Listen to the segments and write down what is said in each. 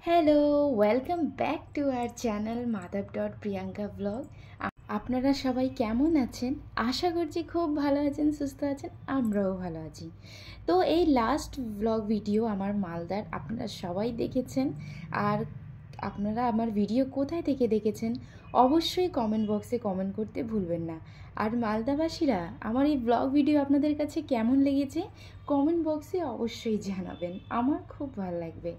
Hello, welcome back to our channel Madhab dot Priyanka blog. আপনারা সবাই কেমন আছেন? আশা করছি খুব ভালো আছেন, সুস্থ আছেন, আমরাও ভালো আছি। তো এই লাস্ট ব্লগ ভিডিও আমার মালদার আপনারা সবাই দেখেছেন। আর আপনারা আমার ভিডিও কোথায় থেকে দেখেছেন অবশ্যই কমেন্ট বক্সে কমেন্ট করতে ভুলবেন না। আর মালদাবাসীরা আমার এই ব্লগ ভিডিও আপনাদের কাছে কেমন লেগেছে কমেন্ট বক্সে অবশ্যই জানাবেন, আমার খুব ভালো লাগবে।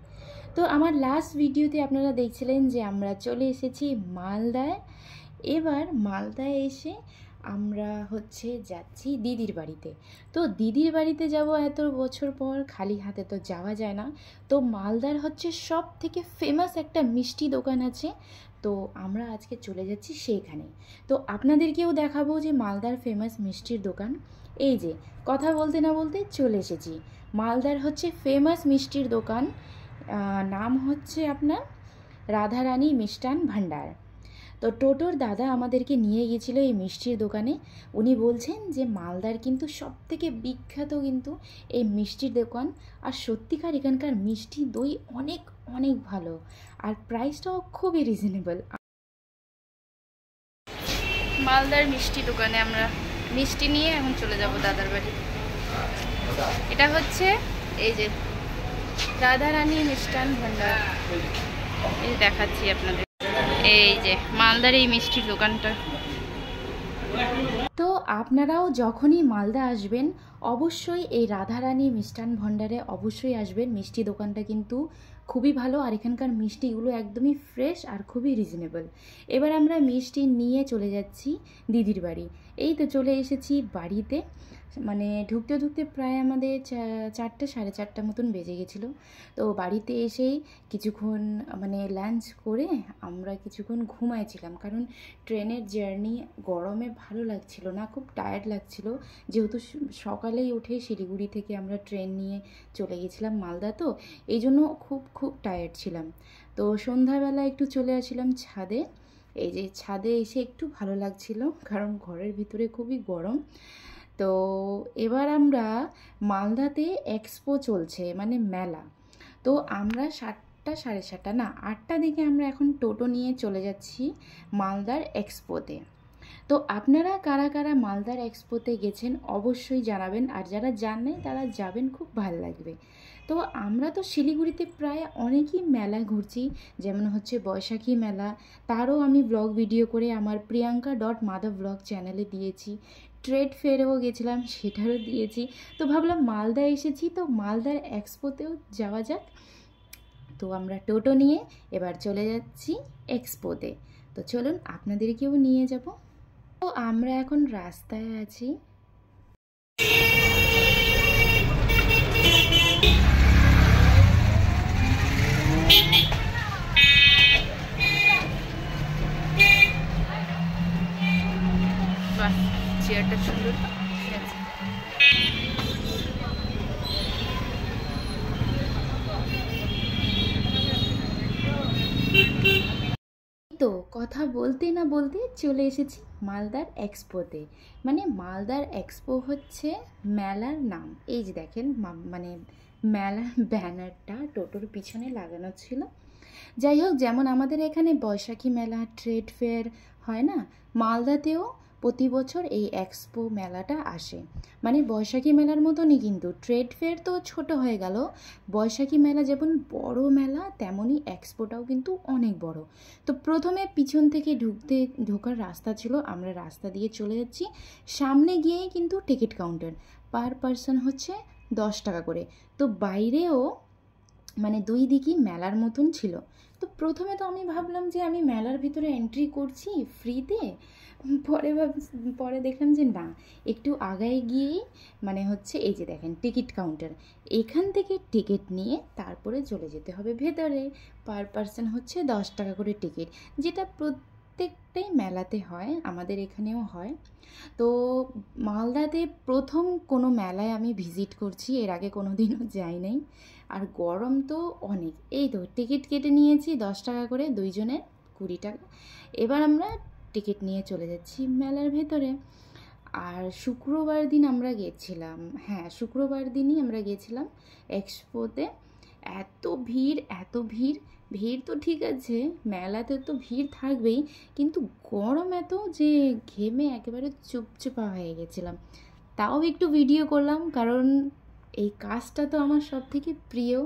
তো আমার লাস্ট ভিডিওতে আপনারা দেখছিলেন যে আমরা চলে এসেছি মালদায়। এবার মালদায় এসে আমরা যাচ্ছি দিদির বাড়িতে। তো দিদির বাড়িতে যাব এত বছর পর, খালি হাতে তো যাওয়া যায় না। তো মালদার সব থেকে ফেমাস একটা মিষ্টি দোকান আছে, তো আমরা আজকে চলে যাচ্ছি সেইখানে। তো আপনাদেরকেও দেখাবো যে মালদার ফেমাস মিষ্টির দোকান। এই যে কথা বলতে না বলতে চলে এসেছি মালদার ফেমাস মিষ্টির দোকান। নাম আপনার রাধারানী মিষ্টান ভাণ্ডার। তো টোটোর দাদা আমাদেরকে নিয়ে গিয়েছিল এই মিষ্টির দোকানে। উনি বলছেন যে মালদার কিন্তু সবথেকে বিখ্যাত কিন্তু এই মিষ্টির দোকান। আর সত্যিকার এখানকার মিষ্টি দই অনেক অনেক ভালো, আর প্রাইসটাও খুবই রিজনেবল। মালদার মিষ্টি দোকানে আমরা মিষ্টি নিয়ে এখন চলে যাব দাদার বাড়ি। এটা এই যে রাধারানী মিষ্টান ভাণ্ডার, এই দেখাচ্ছি আপনাদের। এই যে মালদার এই মিষ্টির দোকানটা। তো আপনারাও যখনই মালদা আসবেন অবশ্যই এই রাধারানী মিষ্টান ভাণ্ডারে অবশ্যই আসবেন। মিষ্টি দোকানটা কিন্তু খুবই ভালো, আর এখানকার মিষ্টিগুলো একদমই ফ্রেশ আর খুবই রিজনেবল। এবার আমরা মিষ্টি নিয়ে চলে যাচ্ছি দিদির বাড়ি। এই তো চলে এসেছি বাড়িতে। ঢুকতে ঢুকতে প্রায় আমাদের 4টে সাড়ে 4টা মতন বেজে গেছিলো। তো বাড়িতে এসেই কিছুক্ষণ লাঞ্চ করে আমরা কিছুক্ষণ ঘুমাইছিলাম, কারণ ট্রেনের জার্নি গরমে ভালো লাগছিল না, খুব টায়ার্ড লাগছিল। যেহেতু সকালেই উঠে শিলিগুড়ি থেকে আমরা ট্রেন নিয়ে চলে গেছিলাম মালদা, তো এই জন্য খুব টায়ার্ড ছিলাম। তো সন্ধ্যাবেলা একটু চলে আসছিলাম ছাদে। এই যে ছাদে এসে একটু ভালো লাগছিল, কারণ ঘরের ভিতরে খুবই গরম। তো এবার আমরা মালদাতে এক্সপো চলছে, মেলা। তো আমরা 7টা সাড়ে 7টা না 8টার দিকে আমরা এখন টোটো নিয়ে চলে যাচ্ছি মালদার এক্সপোতে। তো আপনারা কারা কারা মালদার এক্সপোতে গেছেন অবশ্যই জানাবেন, আর যারা জানেন তারা যাবেন, খুব ভালো লাগবে। তো আমরা তো শিলিগুড়িতে প্রায় অনেকই মেলা ঘুরছি, যেমন বৈশাখী মেলা, তারও আমি ব্লগ ভিডিও করে আমার প্রিয়াঙ্কা ডট মাধব ব্লগ চ্যানেলে দিয়েছি। ট্রেড ফেয়ারেও গেছিলাম, সেটারও দিয়েছি। তো ভাবলাম মালদা এসেছি তো মালদার এক্সপোতেও যাওয়া যাক। তো আমরা টোটো নিয়ে এবার চলে যাচ্ছি এক্সপোতে। তো চলুন আপনাদেরকেও নিয়ে যাব। তো আমরা এখন রাস্তায় আছি। বাহ, চেয়ারটা সুন্দর। তো কথা বলতে না বলতে চলে এসেছি মালদার এক্সপোতে। মালদার এক্সপো মেলার নাম। এই যে দেখেন মেলার ব্যানারটা টোটোর পিছনে লাগানো ছিল। যাই হোক, যেমন আমাদের এখানে বৈশাখী মেলা, ট্রেড ফেয়ার হয় না, মালদাতেও প্রতি বছর এই এক্সপো মেলাটা আসে। বৈশাখী মেলার মতনই, কিন্তু ট্রেড ফেয়ার তো ছোট হয়ে গেল। বৈশাখী মেলা যেমন বড় মেলা, তেমনই এক্সপোটাও কিন্তু অনেক বড়। তো প্রথমে পিছন থেকে ঢোকার রাস্তা ছিল, আমরা রাস্তা দিয়ে চলে যাচ্ছি। সামনে গিয়েই কিন্তু টিকিট কাউন্টার, পার পারসন 10 টাকা করে। তো বাইরেও দুই দিকই মেলার মতন ছিল। তো প্রথমে তো আমি ভাবলাম যে আমি মেলার ভিতরে এন্ট্রি করছি ফ্রিতে। পরে দেখলাম যে না, একটু আগায় গিয়েই এই যে দেখেন টিকিট কাউন্টার, এখান থেকে টিকিট নিয়ে তারপরে চলে যেতে হবে ভেতরে। পার পারসন 10 টাকা করে টিকিট, যেটা প্রত্যেকটাই মেলাতে হয়, আমাদের এখানেও হয়। তো মালদাতে প্রথম কোনো মেলায় আমি ভিজিট করছি, এর আগে কোনো দিনও যাই নাই। আর গরম তো অনেক। এই তো টিকিট কেটে নিয়েছি 10 টাকা করে, দুইজনের 20 টাকা। এবার আমরা টিকিট নিয়ে চলে যাচ্ছি মেলার ভেতরে। আর শুক্রবার দিন আমরা গেছিলাম, শুক্রবার দিনই আমরা গেছিলাম এক্সপোতে। এত ভিড় ভিড় তো ঠিক আছে, মেলাতে তো ভিড় থাকবেই, কিন্তু গরম এত যে ঘেমে একেবারে চুপচুপা হয়ে গেছিলাম। তাও একটু ভিডিও করলাম, কারণ এই কাজটা তো আমার সব থেকে প্রিয়।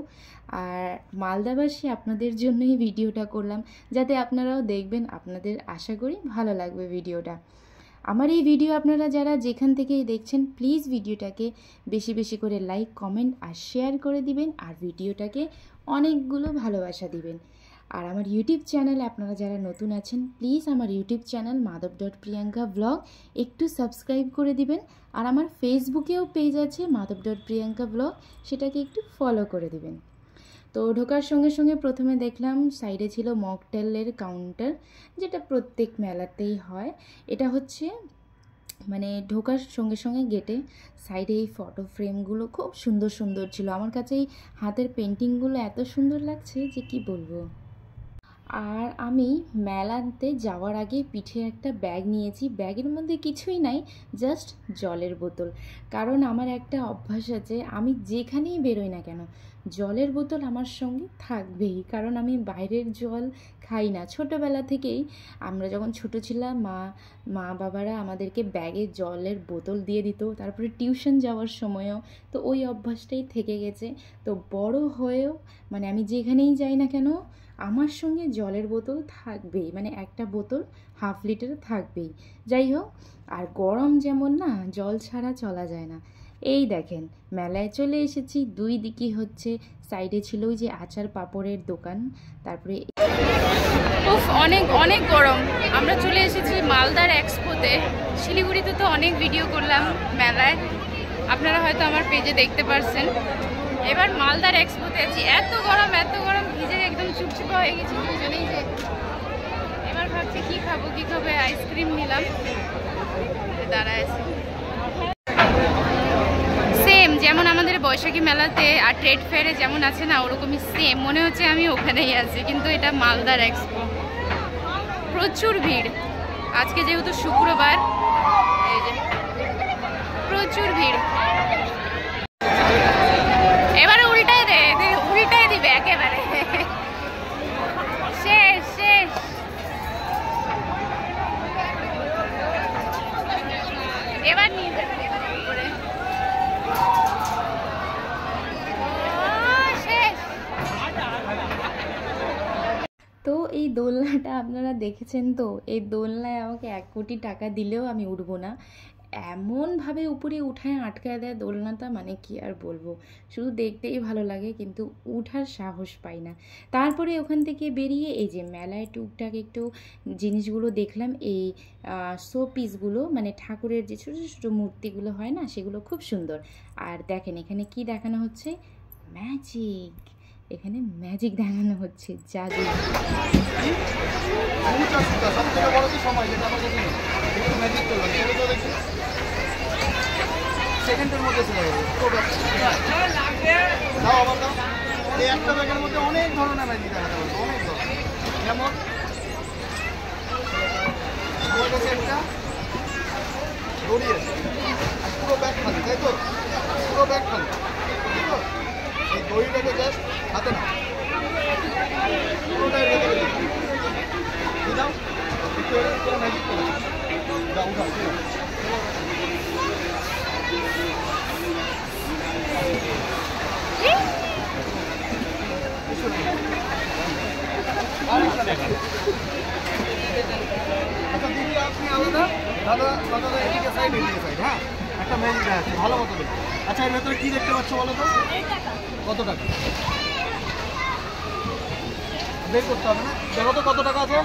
আর মালদাবাসী আপনাদের জন্যই ভিডিওটা করলাম, যাতে আপনারাও দেখবেন, আপনাদের আশা করি ভালো লাগবে ভিডিওটা। আমার এই ভিডিও আপনারা যারা যেখান থেকেই দেখছেন, প্লিজ ভিডিওটাকে বেশি বেশি করে লাইক, কমেন্ট আর শেয়ার করে দিবেন, আর ভিডিওটাকে অনেকগুলো ভালোবাসা দিবেন। আর আমার ইউটিউব চ্যানেলে আপনারা যারা নতুন আছেন, প্লিজ আমার ইউটিউব চ্যানেল madhav.priyanka vlog একটু সাবস্ক্রাইব করে দিবেন। আর আমার ফেসবুকেও পেজ আছে madhav.priyanka vlog, সেটাকে একটু ফলো করে দিবেন। তো ঢোকার সঙ্গে সঙ্গে প্রথমে দেখলাম সাইডে ছিল মকটেলের কাউন্টার, যেটা প্রত্যেক মেলাতেই হয়। এটা হচ্ছে মানে ঢোকার সঙ্গে সঙ্গে গেটে সাইডে এই ফটো ফ্রেমগুলো খুব সুন্দর সুন্দর ছিল। আমার কাছে এই হাতের পেন্টিংগুলো এত সুন্দর লাগছে যে কি বলবো। আর আমি মেলাতে যাওয়ার আগে পিঠে একটা ব্যাগ নিয়েছি। ব্যাগের মধ্যে কিছুই নাই, জাস্ট জলের বোতল। কারণ আমার একটা অভ্যাস আছে, আমি যেখানেই বেরোই না কেন জলের বোতল আমার সঙ্গে থাকবেই। কারণ আমি বাইরের জল খাই না। ছোটোবেলা থেকেই আমরা যখন ছোটো ছিলাম, মা বাবারা আমাদেরকে ব্যাগে জলের বোতল দিয়ে দিত, তারপরে টিউশন যাওয়ার সময়ও। তো ওই অভ্যাসটাই থেকে গেছে। তো বড় হয়েও মানে আমি যেখানেই যাই না কেন আমার সঙ্গে জলের বোতল থাকবেই, মানে একটা বোতল 1/2 লিটার থাকবেই। যাই হোক, আর গরম যেমন না, জল ছাড়া চলা যায় না। এই দেখেন মেলায় চলে এসেছি, দুই দিকে হচ্ছে, সাইডে ছিল ওই যে আচার পাঁপড়ের দোকান। তারপরে অনেক অনেক গরম। আমরা চলে এসেছি মালদার এক্সপোতে। শিলিগুড়িতে তো অনেক ভিডিও করলাম মেলায়, আপনারা হয়তো আমার পেজে দেখতে পারছেন। এবার মালদার এক্সপোতে আছি। এত গরম ভিজে একদম চুপচুপা হয়ে গেছি দুজনেই। যে এবার ভাবছি কি খাবো, আইসক্রিম নিলাম, দাঁড়ায় আছি। সেম যেমন আমাদের বৈশাখী মেলাতে আর ট্রেড ফেয়ারে যেমন আছে না, ওরকমই সেম মনে হচ্ছে আমি ওখানেই আছি। কিন্তু এটা মালদার এক্সপো, প্রচুর ভিড়। আজকে যেহেতু শুক্রবার, এই যে প্রচুর ভিড়। এবারে উল্টাই দিবে একেবারে। শেষ। এবার নিয়ে যাবে করে। তো এই দোলনাটা আপনারা দেখেছেন তো, এই দোলনায় আমাকে 1 কোটি টাকা দিলেও আমি উঠবো না। এমনভাবে উপরে উঠায় আটকায় দেয় দোলনাটা, মানে কি আর বলবো। শুধু দেখতেই ভালো লাগে, কিন্তু উঠার সাহস পাই না। তারপরে ওখান থেকে বেরিয়ে এই যে মেলায় টুকটাক একটু জিনিসগুলো দেখলাম। এই শো পিসগুলো, মানে ঠাকুরের যে ছোটো ছোটো মূর্তিগুলো হয় না, সেগুলো খুব সুন্দর। আর দেখেন এখানে কি দেখানো হচ্ছে, ম্যাজিক। এখানে ম্যাজিক দেখানো হচ্ছে, জাদু। সেকেন্ডের মধ্যে চলে যাবে। এই একটা ব্যাগের মধ্যে অনেক ধরনের ম্যাজিক দেখাতে পারবো, অনেক ধরনের। যেমন আমার কাছে একটা দড়ি আছে, আর পুরো ব্যাগ খালি, তাই তো? পুরো ব্যাগ খালি, ঠিক তো? এই দড়িটাকে জাস্ট হাতে না, পুরোটাই রেখে দিয়ে দাও, একটু করে ম্যাজিক করে দাও, উঠাও। আচ্ছা দিদি, আপনি আলাদা, দাদা এদিকে সাইড, হ্যাঁ একটা ম্যাজিক আছে, ভালো মতো দেখো। আচ্ছা এর ভেতরে কি দেখতে পাচ্ছ বলো তো? কত টাকা বের করতে হবে না? দেখো তো কত টাকা আছে,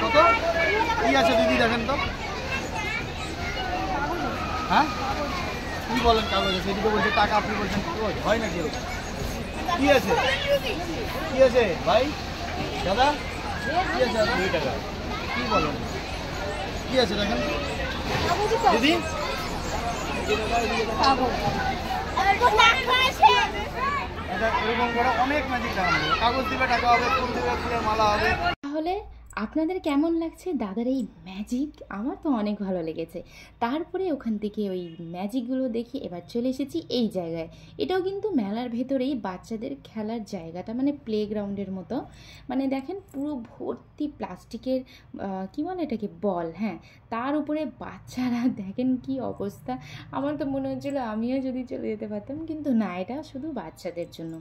কত কি আছে দিদি, দেখেন তো। হ্যাঁ কি বলেন, কাগজ আছে, এদিকে বলছে টাকা, আপনি বলছেন হয় নাকি? কি আছে ভাই, দাদা কি আছে? 2 টাকা। কি বলেন, কি আছে দেখেন দিদি। এটা এরকম করে অনেক ম্যাজিক দেখানো হবে। কাগজ দিবে টাকা হবে, ফুল দিবে ফুলের মালা হবে। তাহলে আপনাদের কেমন লাগছে দাদার এই ম্যাজিক? আমার তো অনেক ভালো লেগেছে। তারপরে ওখান থেকে ওই ম্যাজিকগুলো দেখি এবার চলে এসেছি এই জায়গায়। এটাও কিন্তু মেলার ভেতরেই বাচ্চাদের খেলার জায়গাটা, মানে প্লেগ্রাউন্ডের মতো। মানে দেখেন পুরো ভর্তি প্লাস্টিকের কী বলে এটাকে, বল, হ্যাঁ, তার উপরে বাচ্চারা দেখেন কি অবস্থা। আমার তো মনে হচ্ছিলো আমিও যদি চলে যেতে পারতাম, কিন্তু না, এটা শুধু বাচ্চাদের জন্য।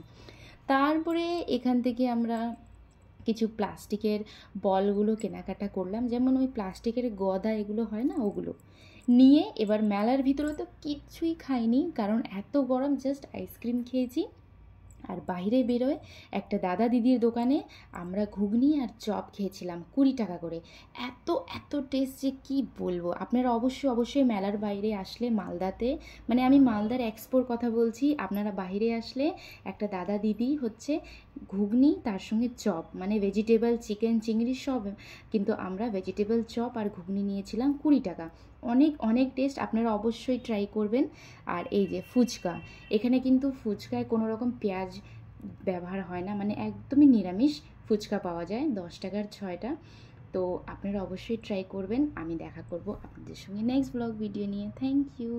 তারপরে এখান থেকে আমরা কিছু প্লাস্টিকের বলগুলো কেনাকাটা করলাম, যেমন ওই প্লাস্টিকের গদা এগুলো হয় না, ওগুলো নিয়ে এবার মেলার ভিতরে তো কিচ্ছুই খাইনি, কারণ এত গরম, জাস্ট আইসক্রিম খেয়েছি। আর বাইরে বেরোয় একটা দাদা দিদির দোকানে আমরা ঘুগনি আর চপ খেয়েছিলাম 20 টাকা করে। এত এত টেস্ট যে কী বলবো। আপনারা অবশ্যই মেলার বাইরে আসলে মালদাতে, মানে আমি মালদার এক্সপোর কথা বলছি, আপনারা বাইরে আসলে একটা দাদা দিদি হচ্ছে ঘুগনি তার সঙ্গে চপ, মানে ভেজিটেবল, চিকেন, চিংড়ি সব, কিন্তু আমরা ভেজিটেবল চপ আর ঘুগনি নিয়েছিলাম 20 টাকা। অনেক অনেক টেস্ট, আপনারা অবশ্যই ট্রাই করবেন। আর এই যে ফুচকা, এখানে কিন্তু ফুচকায় কোনো রকম পেঁয়াজ ব্যবহার হয় না, মানে একদমই নিরামিষ ফুচকা পাওয়া যায়, 10 টাকার 6টা। তো আপনারা অবশ্যই ট্রাই করবেন। আমি দেখা করব আপনাদের সঙ্গে নেক্সট ব্লগ ভিডিও নিয়ে। Thank you.